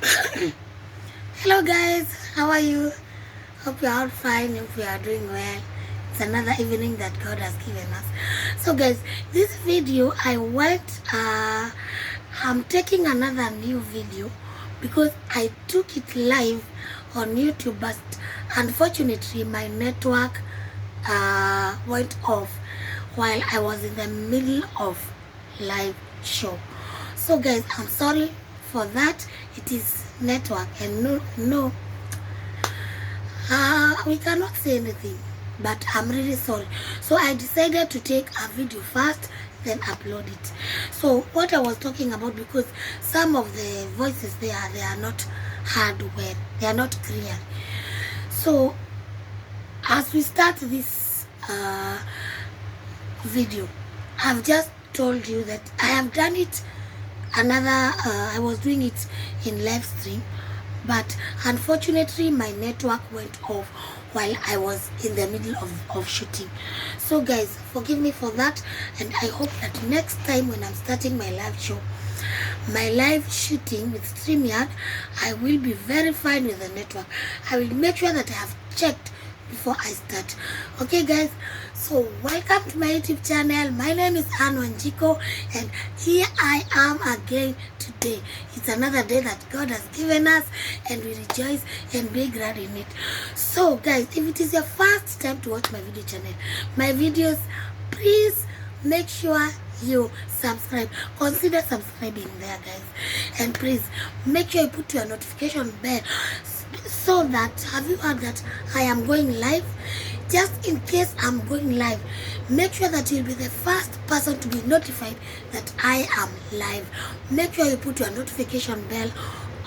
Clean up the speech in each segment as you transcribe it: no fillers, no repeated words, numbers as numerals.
Hello guys, how are you? Hope you are all fine, hope you are doing well. It's another evening that God has given us. So guys, this video I'm taking another new video because I took it live on YouTube, but unfortunately my network went off while I was in the middle of live show. So guys, I'm sorry for that. It is network, and we cannot say anything, but I'm really sorry. So I decided to take a video first, then upload it. So what I was talking about, because some of the voices they are not heard well, they are not clear. So as we start this video, I've just told you that I have done it I was doing it in live stream, but unfortunately my network went off while I was in the middle of shooting. So guys, forgive me for that, and I hope that next time when I'm starting my live show, my live shooting with StreamYard, I will be very fine with the network. I will make sure that I have checked before I start. Okay guys, so welcome to my YouTube channel. My name is Ann Wanjiko, and here I am again today. It's another day that God has given us, and we rejoice and be glad in it. So guys, if it is your first time to watch my video channel, my videos, please make sure you subscribe. Consider subscribing there guys, and please make sure you put your notification bell so that, have you heard that I am going live? Just in case I'm going live, make sure that you'll be the first person to be notified that I am live. Make sure you put your notification bell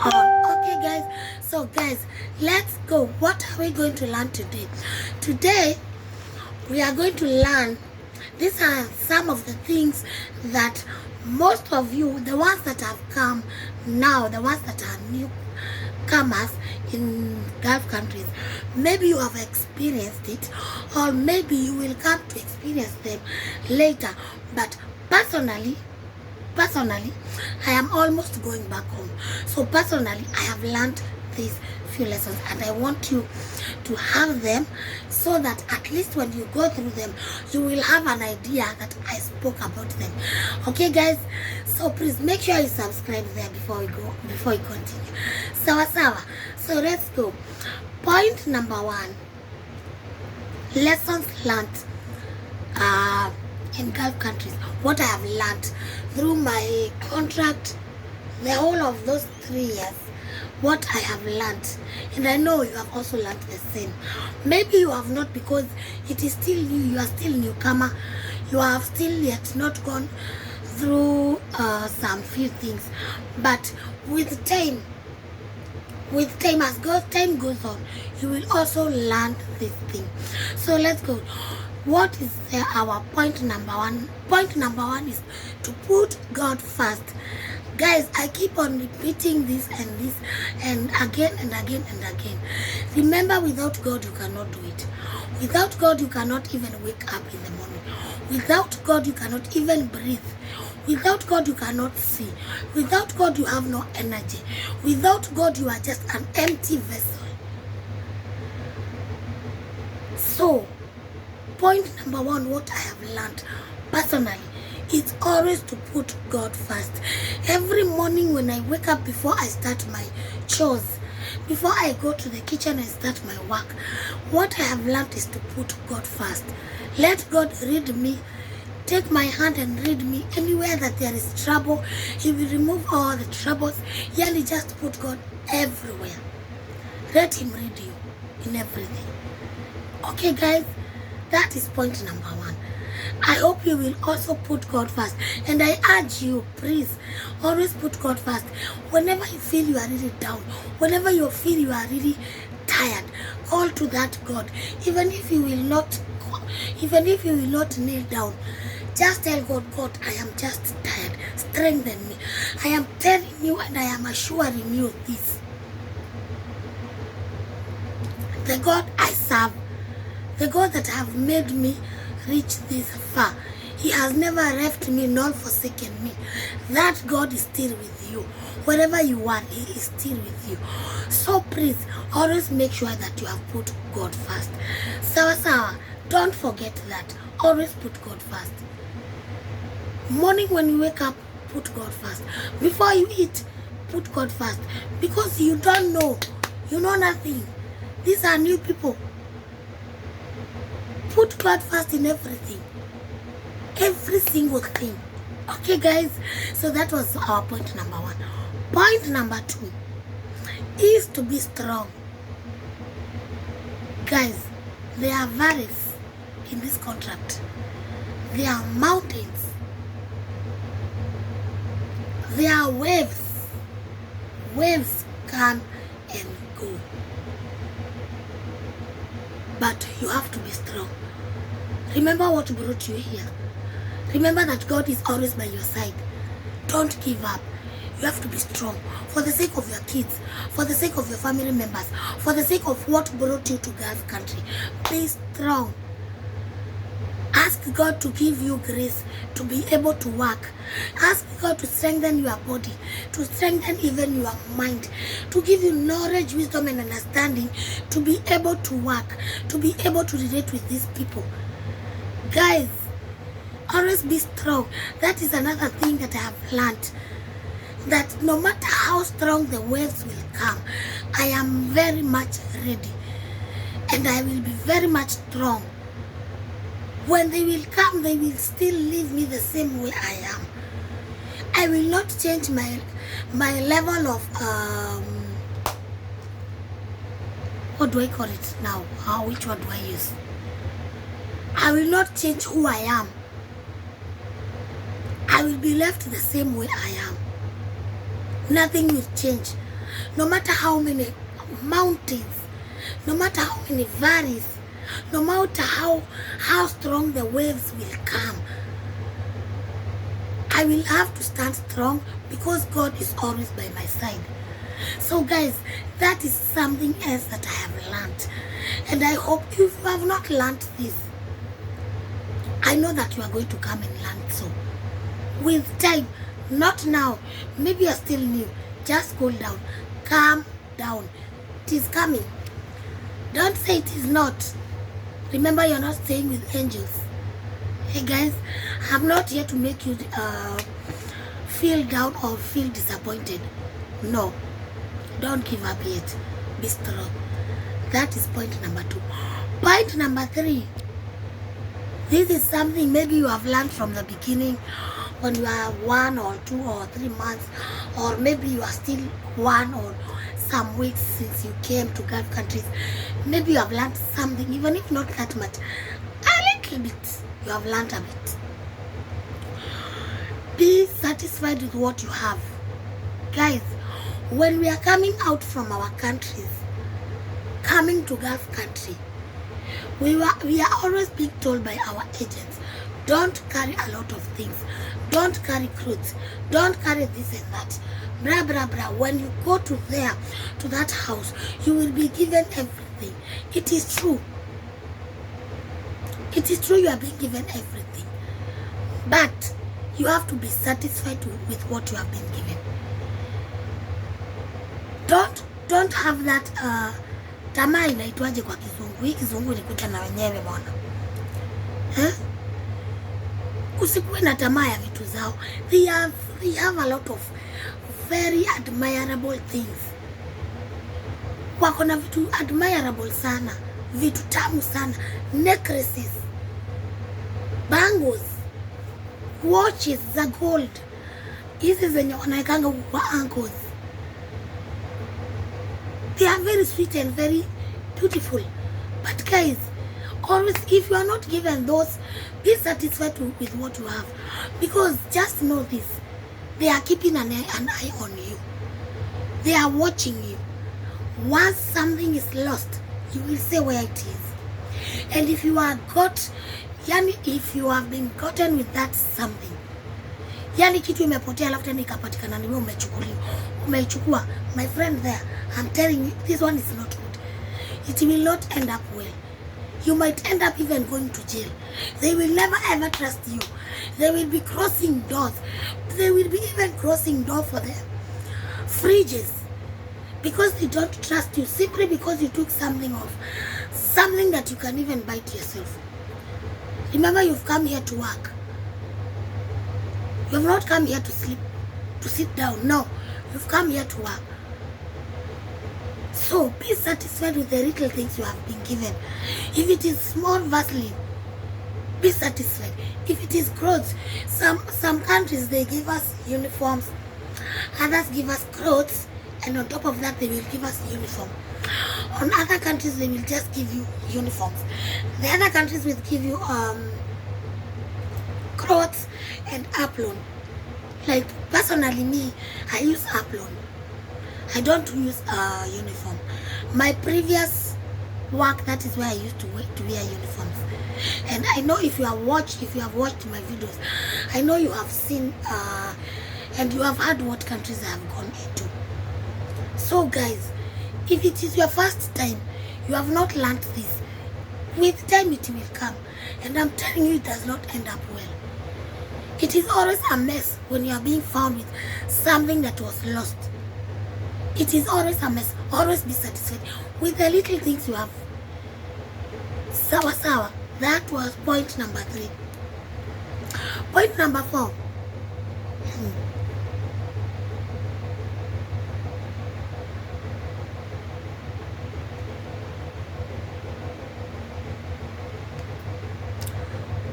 on. Okay guys, so guys, let's go. What are we going to learn today? Today we are going to learn, these are some of the things that most of you, the ones that have come now, the ones that are newcomers in Gulf countries, maybe you have experienced it, or maybe you will come to experience them later. But personally, I am almost going back home. So personally, I have learned these few lessons, and I want you to have them so that at least when you go through them, you will have an idea that I spoke about them. Okay guys, so please make sure you subscribe there before we continue. Sawa. So let's go. Point number 1, lessons learned in Gulf countries. What I have learned through my contract, the whole of those 3 years, what I have learned, and I know you have also learned the same. Maybe you have not, because it is still new, you are still newcomer, you have still yet not gone through some few things, but with time, as time goes on, you will also learn this thing. So let's go. What is our point number 1? Point number 1 is to put God first. Guys, I keep on repeating this and again and again and again. Remember, without God you cannot do it. Without God you cannot even wake up in the morning. Without God you cannot even breathe. Without God you cannot see. Without God you have no energy. Without God you are just an empty vessel. So, point number 1, what I have learned personally, it's always to put God first. Every morning when I wake up, before I start my chores, before I go to the kitchen and start my work, what I have learned is to put God first. Let God read me. Take my hand and read me. Anywhere that there is trouble, He will remove all the troubles. Really just put God everywhere. Let Him read you in everything. Okay guys, that is point number 1. I hope you will also put God first, and I urge you, please always put God first. Whenever you feel you are really down, whenever you feel you are really tired, call to that God. Even if you will not kneel down, just tell God, God, I am just tired, strengthen me. I am telling you and I am assuring you this. The God I serve, the God that have made me reach this far, He has never left me nor forsaken me. That God is still with you. Wherever you are, He is still with you. So please, always make sure that you have put God first. Sawa, don't forget that. Always put God first. Morning when you wake up, put God first. Before you eat, put God first. Because you don't know. You know nothing. These are new people. Put God first in everything. Every single thing. Okay, guys? So that was our point number 1. Point number 2 is to be strong. Guys, there are valleys in this contract. There are mountains. There are waves. Waves come and go. But you have to be strong. Remember what brought you here. Remember that God is always by your side. Don't give up. You have to be strong for the sake of your kids, for the sake of your family members, for the sake of what brought you to Gulf country. Be strong. Ask God to give you grace to be able to work. Ask God to strengthen your body, to strengthen even your mind, to give you knowledge, wisdom, and understanding to be able to work, to be able to relate with these people. Guys, always be strong. That is another thing that I have learned. That no matter how strong the waves will come, I am very much ready. And I will be very much strong. When they will come, they will still leave me the same way I am. I will not change my level of, what do I call it now? Which one do I use? I will not change who I am. I will be left the same way I am. Nothing will change. No matter how many mountains, no matter how many valleys, no matter how strong the waves will come, I will have to stand strong because God is always by my side. So guys, that is something else that I have learned. And I hope if you have not learned this, I know that you are going to come and learn so. With time, not now. Maybe you're still new. Just cool down. Calm down. It is coming. Don't say it is not. Remember, you're not staying with angels. Hey guys, I'm not here to make you feel down or feel disappointed. No. Don't give up yet. Be strong. That is point number 2. Point number 3. This is something maybe you have learned from the beginning when you are 1 or 2 or 3 months, or maybe you are still 1 or some weeks since you came to Gulf countries. Maybe you have learned something, even if not that much, a little bit. You have learned a bit. Be satisfied with what you have. Guys, when we are coming out from our countries, coming to Gulf country, we are always being told by our agents, don't carry a lot of things. Don't carry clothes. Don't carry this and that. Blah, blah, blah. When you go to that house, you will be given everything. It is true. It is true you are being given everything. But you have to be satisfied with what you have been given. Don't have that tamaa inaitwaje kwa kizungu. Hii kizungu ilikuja na wenyewe bwana. Usikuwe na tamaa ya vitu zao. They have a lot of very admirable things. Wako na vitu admirable sana. Vitu tamu sana. Necklaces, bangles, watches za gold. Hizi zenye wanaekanga kwa ankles. They are very sweet and very beautiful. But guys, always, if you are not given those, be satisfied with what you have. Because just know this, they are keeping an eye on you. They are watching you. Once something is lost, you will say where it is. And if you are if you have been gotten with that something, kitu imepotea alafu tena ikapatikana ni wewe umechukua, my friend there, I'm telling you, this one is not good. It will not end up well. You might end up even going to jail. They will never ever trust you. They will be crossing doors. They will be even crossing doors for their fridges because they don't trust you, simply because you took something off, something that you can even buy to yourself. Remember, you've come here to work. You have not come here to sleep, to sit down. No, you've come here to work. So be satisfied with the little things you have been given. If it is small Vaseline, be satisfied. If it is clothes, some countries they give us uniforms, others give us clothes, and on top of that they will give us uniform. On other countries they will just give you uniforms. The other countries will give you clothes and Aplon. Like personally me, I use Aplon. I don't use uniform. My previous work, that is where I used to wear uniforms. And I know if you have watched my videos, I know you have seen and you have heard what countries I have gone into. So guys, if it is your first time, you have not learned this, with time it will come. And I'm telling you, it does not end up well. It is always a mess when you are being found with something that was lost. It is always a mess. Always be satisfied with the little things you have. Sawa sawa. That was point number 3. Point number 4.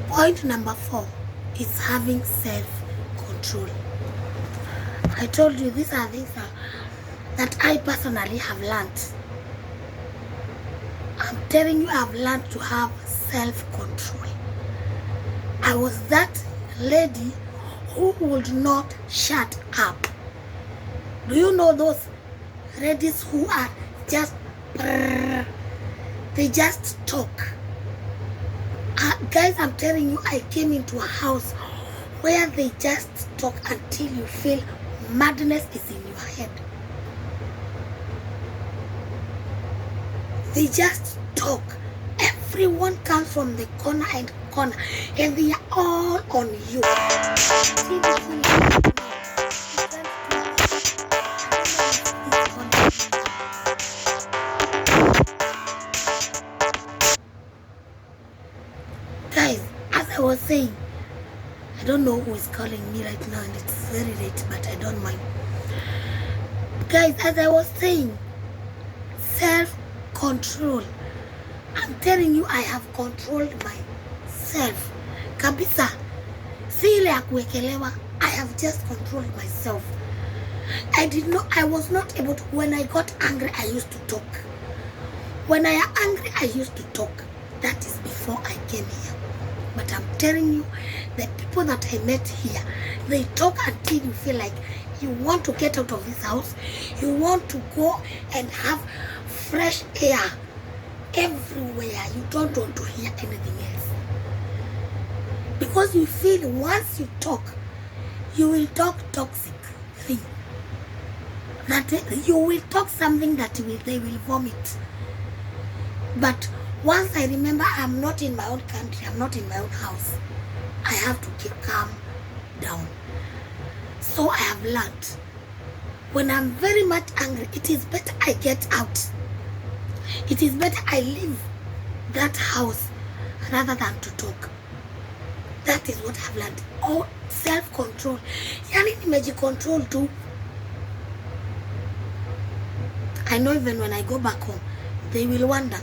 Point number 4 is having self-control. I told you these are things that I personally have learned. I'm telling you, I've learned to have self-control. I was that lady who would not shut up. Do you know those ladies who are just they just talk? Guys, I'm telling you, I came into a house where they just talk until you feel madness is in your head. They just talk. Everyone comes from the corner and corner, and they are all on you. Guys, as I was saying, I don't know who is calling me right now, and it's very late, but I don't mind. Guys, as I was saying, self-control. I'm telling you, I have controlled myself. Kabisa. Si ile ya kuwekelewa. I have just controlled myself. I was not able to. When I got angry, I used to talk. When I am angry, I used to talk. That is before I came here. But I'm telling you, the people that I met here, they talk until you feel like you want to get out of this house. You want to go and have fresh air everywhere. You don't want to hear anything else. Because you feel once you talk, you will talk toxic thing. That you will talk something that they will vomit. But once I remember I'm not in my own country, I'm not in my own house, I have to keep calm down. So I have learned, when I'm very much angry, it is better I get out. It is better I leave that house rather than to talk. That is what I've learned. Oh, self-control. Yani nimejicontrol too. I know even when I go back home, they will wonder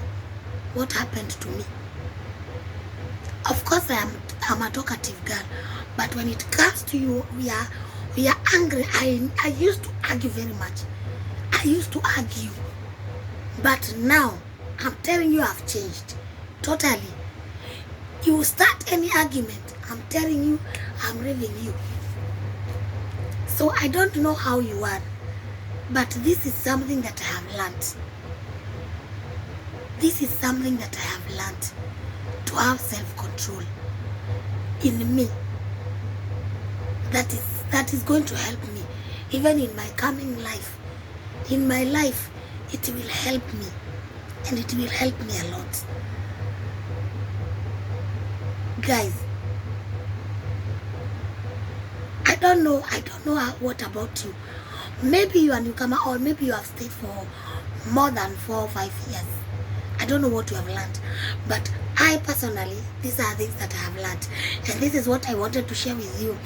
what happened to me. Of course, I'm a talkative girl, but when it comes to you, we are angry. I used to argue very much. I used to argue, but now I'm telling you, I've changed totally. You start any argument, I'm telling you, I'm leaving you. So I don't know how you are, but this is something that I have learned. This is something that I have learned, to have self-control in me. That is going to help me, even in my coming life. In my life, it will help me, and it will help me a lot. Guys, I don't know what about you. Maybe you are a newcomer, or maybe you have stayed for more than 4 or 5 years. I don't know what you have learned, but I personally, these are things that I have learned, and this is what I wanted to share with you.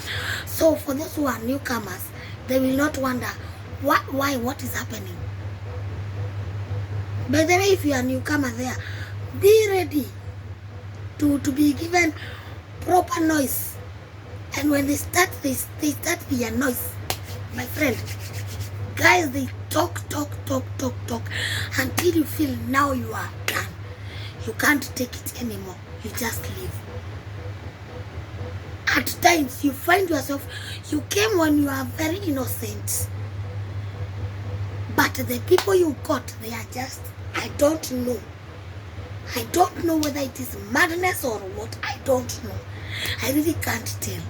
So for those who are newcomers, they will not wonder what is happening. By the way, if you are a newcomer there, be ready to be given proper noise. And when they start their noise, my friend, guys, they talk until you feel now you are done. You can't take it anymore. You just leave. At times, you find yourself, you came when you are very innocent. But the people you got, they are just, I don't know. I don't know whether it is madness or what. I don't know. I really can't tell.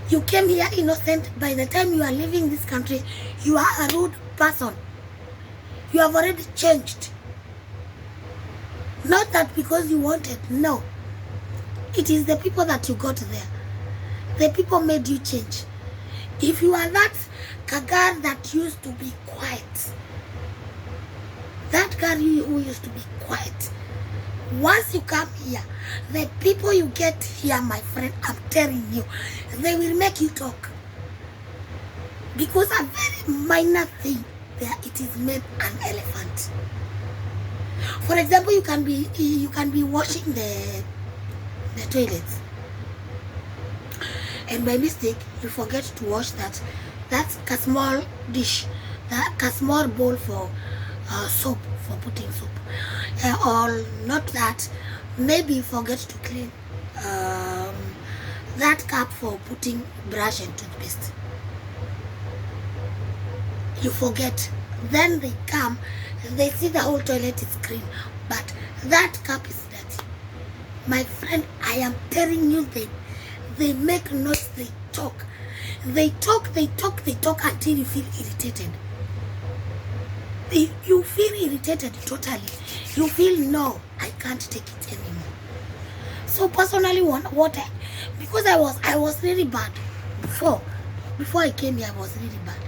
You came here innocent. By the time you are leaving this country, you are a rude person. You have already changed. Not that because you wanted, no. It is the people that you got there. The people made you change. If you are that girl that used to be quiet, that girl who used to be quiet, once you come here, the people you get here, my friend, I'm telling you, they will make you talk. Because a very minor thing, there it is made an elephant. For example, you can be washing the toilets, and by mistake you forget to wash that. That's a small dish, a small bowl for soap, for putting soap, or not that. Maybe you forget to clean that cup for putting brush and toothpaste. You forget. Then they come, they see the whole toilet is clean, but that cup is dirty. My friend, I am telling you, they make noise, they talk. They talk until you feel irritated. You feel irritated totally. You feel, no, I can't take it anymore. So personally, because I was really bad before I came here, I was really bad.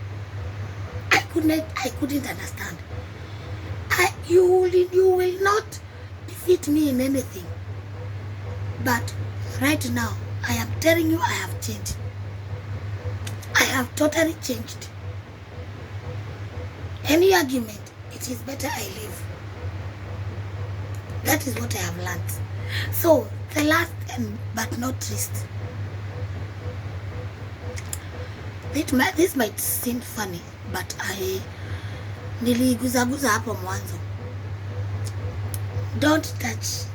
I couldn't understand. You will not defeat me in anything. But right now, I am telling you, I have changed. I have totally changed. Any argument, it is better I leave. That is what I have learned. So, the last but not least, this might seem funny, but niliguzaguza hapo mwanzo. Don't touch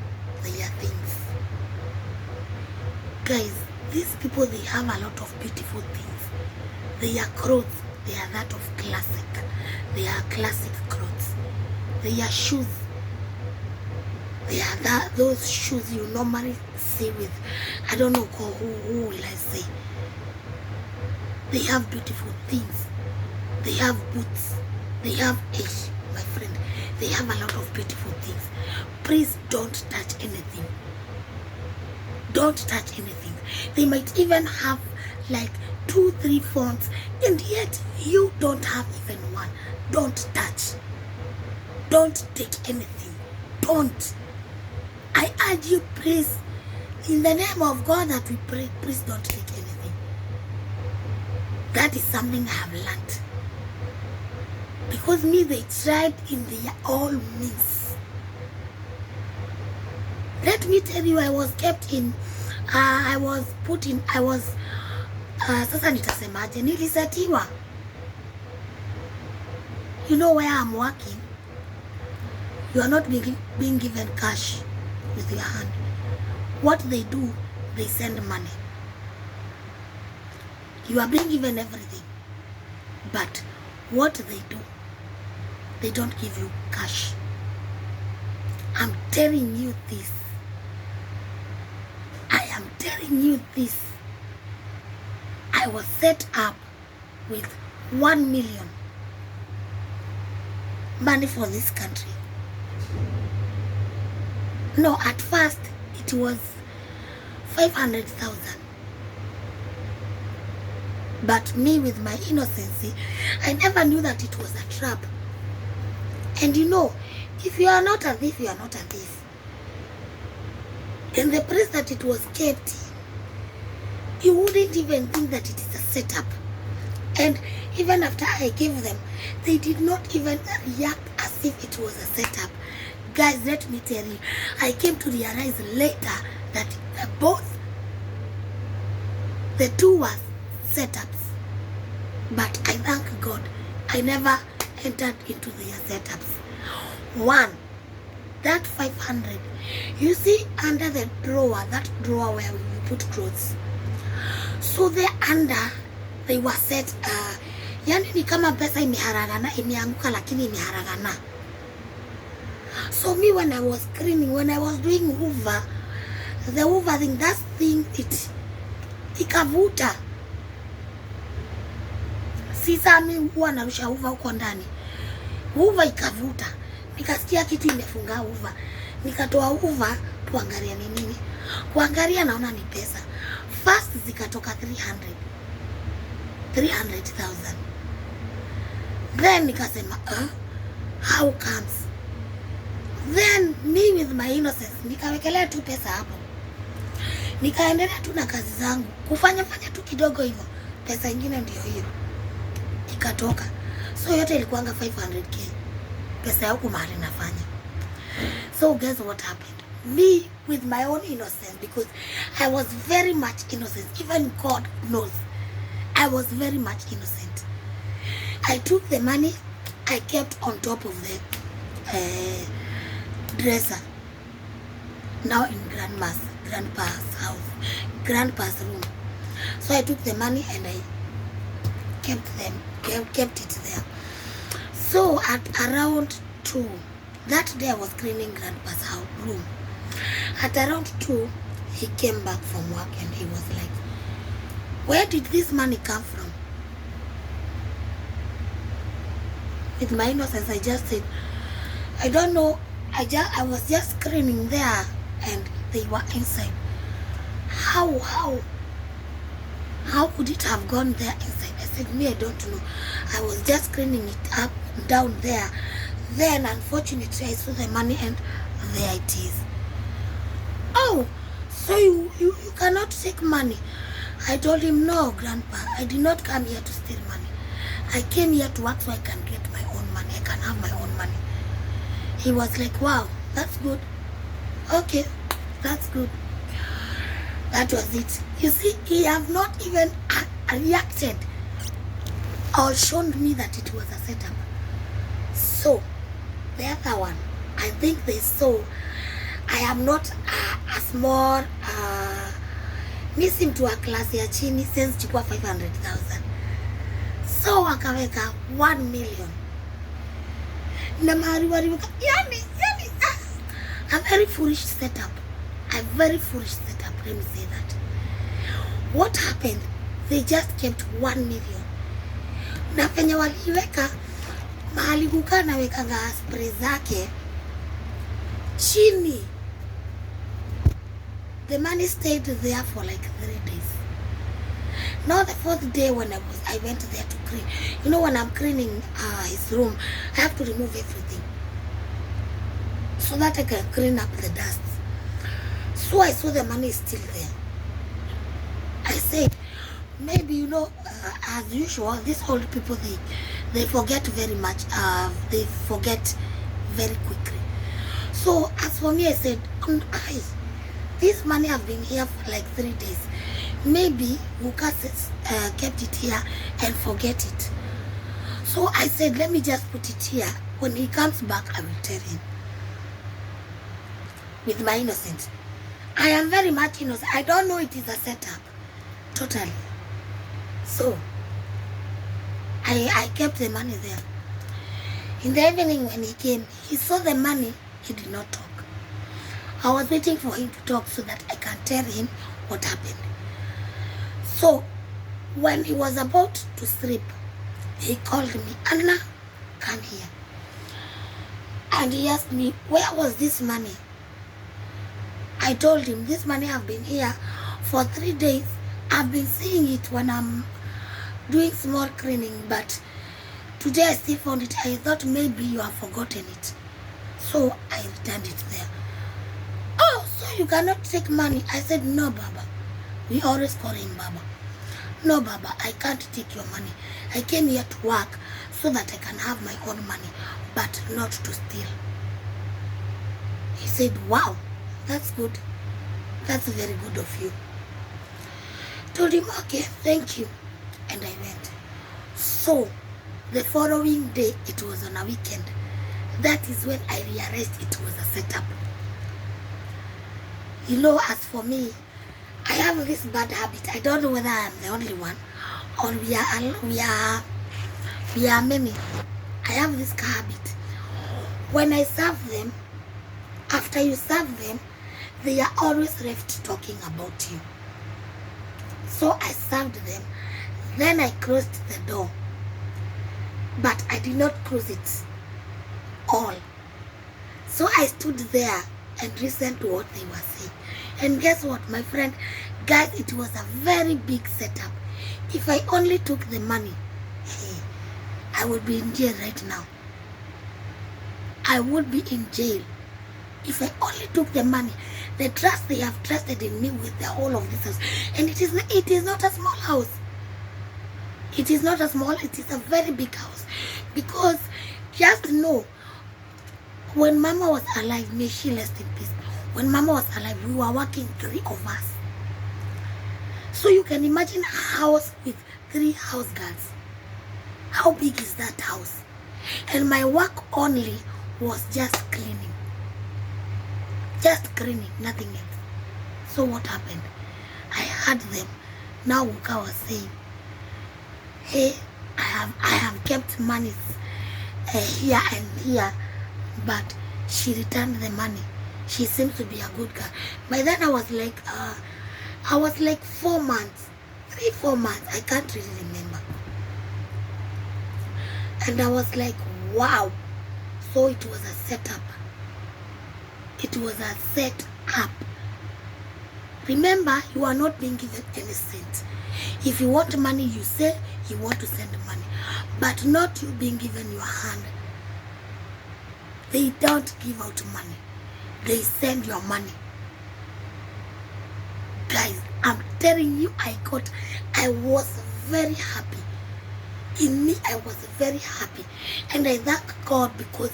their things. Guys, these people, they have a lot of beautiful things. Their clothes, they are that of classic. They are classic clothes. Their shoes, they are those shoes you normally see with, I don't know who will I say. They have beautiful things. They have boots. They have edge, my friend. They have a lot of beautiful things. Please don't touch anything. Don't touch anything. They might even have like 2-3 phones, and yet you don't have even one. Don't touch. Don't take anything. Don't. I urge you, please, in the name of God that we pray, please don't take anything. That is something I have learned. Because me, they tried in their all means. Let me tell you, I was kept in, sasa nitasemaje, nilisatiwa. You know where I'm working? You are not being given cash with your hand. What they do, they send money. You are being given everything. But what they do, they don't give you cash. I'm telling you this. I am telling you this. I was set up with 1 million money for this country. No, at first it was 500,000. But me, with my innocency, I never knew that it was a trap. And you know, if you are not a thief, you are not a thief. In the place that it was kept in, you wouldn't even think that it is a setup. And even after I gave them, they did not even react as if it was a setup. Guys, let me tell you, I came to realize later that both the two were setups. But I thank God I never entered into their setups. One, that 500, you see under the drawer, that drawer where we put clothes. So there under, they were set, yani ni kama pesa imeharagana, imeanguka lakini imeharagana. So me, when I was cleaning, when I was doing Hoover, the Hoover thing, that thing, it ikavuta. Sisa mi huwa narusha Hoover huko ndani. Hoover ikavuta. Nikasikia kitu imefunga Hoover. Nikatoa Hoover tuangalia ni nini. Kuangalia naona ni pesa. First zikatoka 300,000. Then nikasema, how comes? Then me, with my innocence, nikawekelea tu pesa hapo. Nikaendelea tu na kazi zangu. Kufanya tu kidogo hivyo. Pesa ingine ndio hiyo. Ikatoka. So yote ilikuanga 500k. Pesa yangu mahali nafanya. So guess what happened? Me, with my own innocence, because I was very much innocent. Even God knows I was very much innocent. I took the money, I kept on top of the dresser. Now in grandpa's house, grandpa's room. So I took the money and I kept it there. So at around 2, that day I was cleaning grandpa's house room. At around 2, he came back from work and he was like, where did this money come from? With my innocence, I just said, I don't know. I was just cleaning there and they were inside. How could it have gone there inside? I said, me, I don't know. I was just cleaning it up down there. Then unfortunately I saw the money and there it is. Oh, so you cannot take money. I told him, no, Grandpa, I did not come here to steal money. I came here to work so I can get my own money. I can have my own money. He was like, wow, that's good. Okay, that's good. That was it. You see, he have not even reacted or shown me that it was a setup. So, the other one, I think they saw I am not a small, missing to a class ya chini, since chukua 500,000. So, wakaweka 1 million. Na mahari waliweka, yani, a very foolish setup. A very foolish setup, let me say that. What happened? They just kept 1 million. Na penye waliweka, mahali kukaa na wekanga spray zake chini. The money stayed there for like 3 days. Now the 4th day when I went there to clean. You know, when I'm cleaning his room, I have to remove everything so that I can clean up the dust. So I saw the money is still there. I said, maybe, you know, as usual, these old people, they forget very much. They forget very quickly. So as for me, I said, this money have been here for like 3 days. Maybe Lucas kept it here and forget it. So I said, let me just put it here. When he comes back, I will tell him. With my innocence. I am very much innocent. I don't know it is a setup. Totally. So, I kept the money there. In the evening when he came, he saw the money. He did not talk. I was waiting for him to talk so that I can tell him what happened. So, when he was about to sleep, he called me, Anna, come here. And he asked me, where was this money? I told him, this money have been here For 3 days, I've been seeing it when I'm doing small cleaning, but today I still found it. I thought maybe you have forgotten it, so I returned it there. Oh, so you cannot take money? I said, no, Baba. We always call him Baba. No, Baba, I can't take your money. I came here to work so that I can have my own money, but not to steal. He said, wow, that's good. That's very good of you. Told him, okay, thank you. And I went. So, the following day, it was on a weekend. That is when I realized it was a setup. You know, as for me, I have this bad habit. I don't know whether I'm the only one or we are many. I have this habit. When I serve them, after you serve them, they are always left talking about you. So I served them. Then I closed the door. But I did not close it all. So I stood there and listened to what they were saying. And guess what, my friend? Guys, it was a very big setup. If I only took the money, I would be in jail right now. I would be in jail. If I only took the money, the trust they have trusted in me with the whole of this house. And it is not a small house. It is not a small, it is a very big house. Because just know, when Mama was alive, may she rest in peace. When Mama was alive, we were working 3 of us. So you can imagine a house with 3 house girls. How big is that house? And my work only was just cleaning. Just cleaning, nothing else. So what happened? I had them. Now Wuka was saying, hey, I have kept money here and here, but she returned the money. She seems to be a good girl. By then I was like 4 months, 3-4 months. I can't really remember. And I was like, wow. So it was a setup. It was a setup. Remember, you are not being given any cent. If you want money, you say you want to send money, but not you being given your hand. They don't give out money. They send your money. Guys, I'm telling you, I was very happy. In me, I was very happy. And I thank God because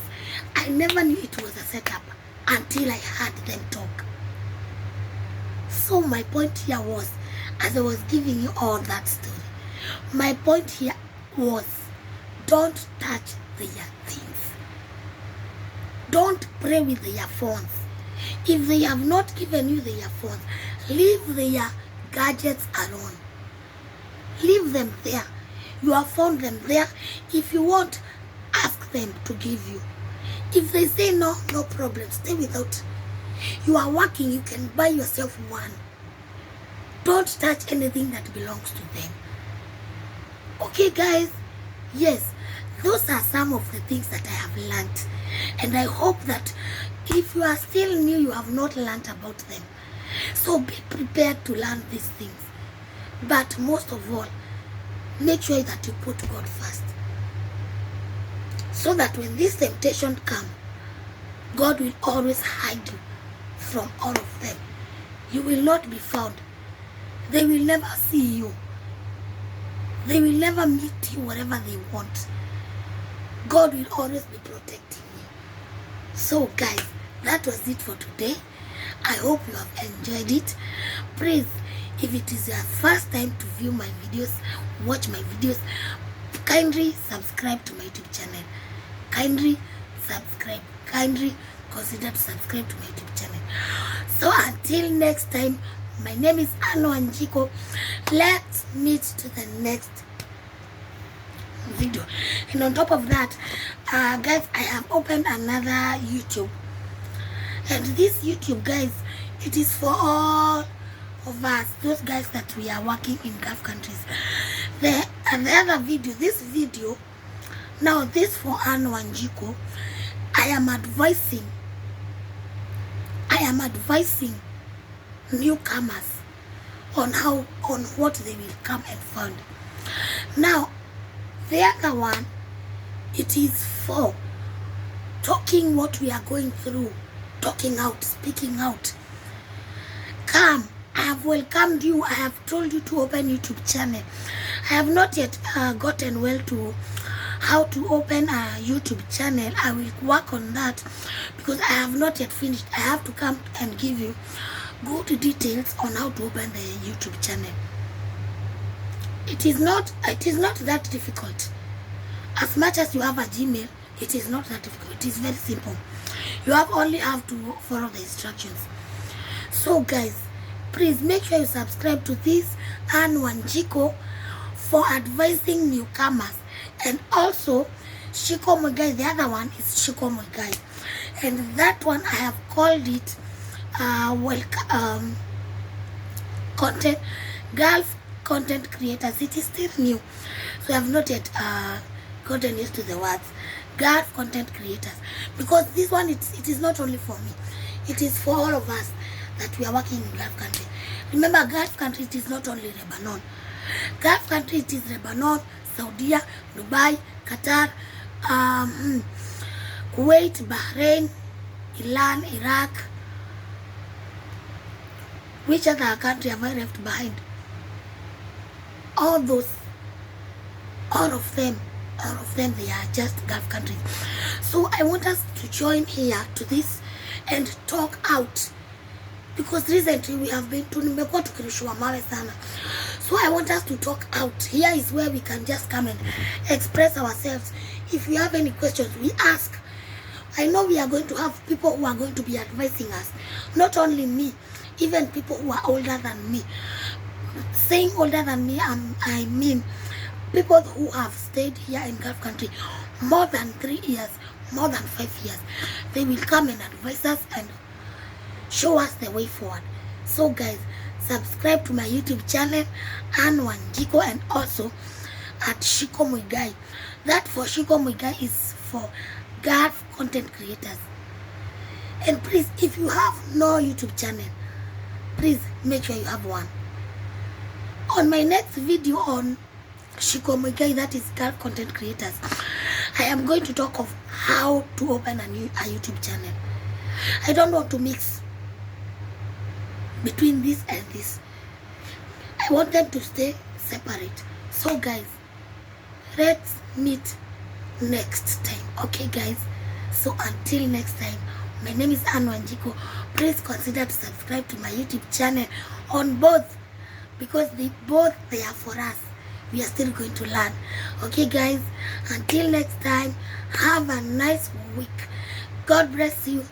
I never knew it was a setup until I heard them talk. So my point here was, as I was giving you all that story, my point here was, don't touch their things. Don't play with their phones. If they have not given you their phones, leave their gadgets alone. Leave them there. You have found them there. If you want, ask them to give you. If they say no, no problem. Stay without. You are working, you can buy yourself one. Don't touch anything that belongs to them. Okay, guys? Yes, those are some of the things that I have learned. And I hope that if you are still new, you have not learned about them. So be prepared to learn these things. But most of all, make sure that you put God first. So that when this temptation comes, God will always hide you from all of them. You will not be found. They will never see you. They will never meet you wherever they want. God will always be protecting you. So guys, that was it for today. I hope you have enjoyed it. Please, if it is your first time to view my videos, watch my videos, kindly subscribe to my YouTube channel. Kindly subscribe. Kindly consider to subscribe to my YouTube channel. So until next time, my name is Anne Wanjiku. Let's meet to the next video. And on top of that, guys, I have opened another YouTube. And this YouTube, guys, it is for all of us, those guys that we are working in Gulf countries. The other video, this video, now this for Anne Wanjiku, I am advising newcomers on what they will come and find. Now, the other one, it is for talking what we are going through, talking out, speaking out. Come, I have welcomed you. I have told you to open YouTube channel. I have not yet gotten well to how to open a YouTube channel. I will work on that because I have not yet finished. I have to come and give you good details on how to open the YouTube channel. It is not that difficult. As much as you have a Gmail, it is not that difficult. It is very simple. You only have to follow the instructions. So guys, please make sure you subscribe to this Anne Wanjiku for advising newcomers. And also Shiko Muigai, the other one is Shiko Muigai. And that one I have called it content Gulf content creators. It is still new, so I have not yet gotten used to the words Gulf content creators, because this one it is not only for me, it is for all of us that we are working in Gulf country. Remember, Gulf country, it is not only Lebanon. Gulf country, it is Lebanon, Saudi, Dubai, Qatar, Kuwait, Bahrain, Iran, Iraq. Which other country have I left behind? All of them, they are just Gulf countries. So I want us to join here to this and talk out, because recently we have been tumekuwa tukirushiwa mawe sana. So I want us to talk out. Here is where we can just come and express ourselves. If you have any questions, we ask. I know we are going to have people who are going to be advising us. Not only me, even people who are older than me. Saying older than me, I mean people who have stayed here in Gulf country more than 3 years, more than 5 years. They will come and advise us and show us the way forward. So guys, subscribe to my YouTube channel, Anne Wanjiku, and also at Shiko Muigai. That for Shiko Muigai is for Gulf content creators. And please, if you have no YouTube channel, please make sure you have one. On my next video on Shiko Muigai, that is Gulf content creators, I am going to talk of how to open a YouTube channel. I don't want to mix between this and this. I want them to stay separate. So guys, let's meet next time. Okay guys, so until next time, my name is Anne Wanjiku. Please consider to subscribe to my YouTube channel on both, because they are for us. We are still going to learn. Okay guys, until next time, have a nice week. God bless you.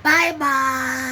Bye bye.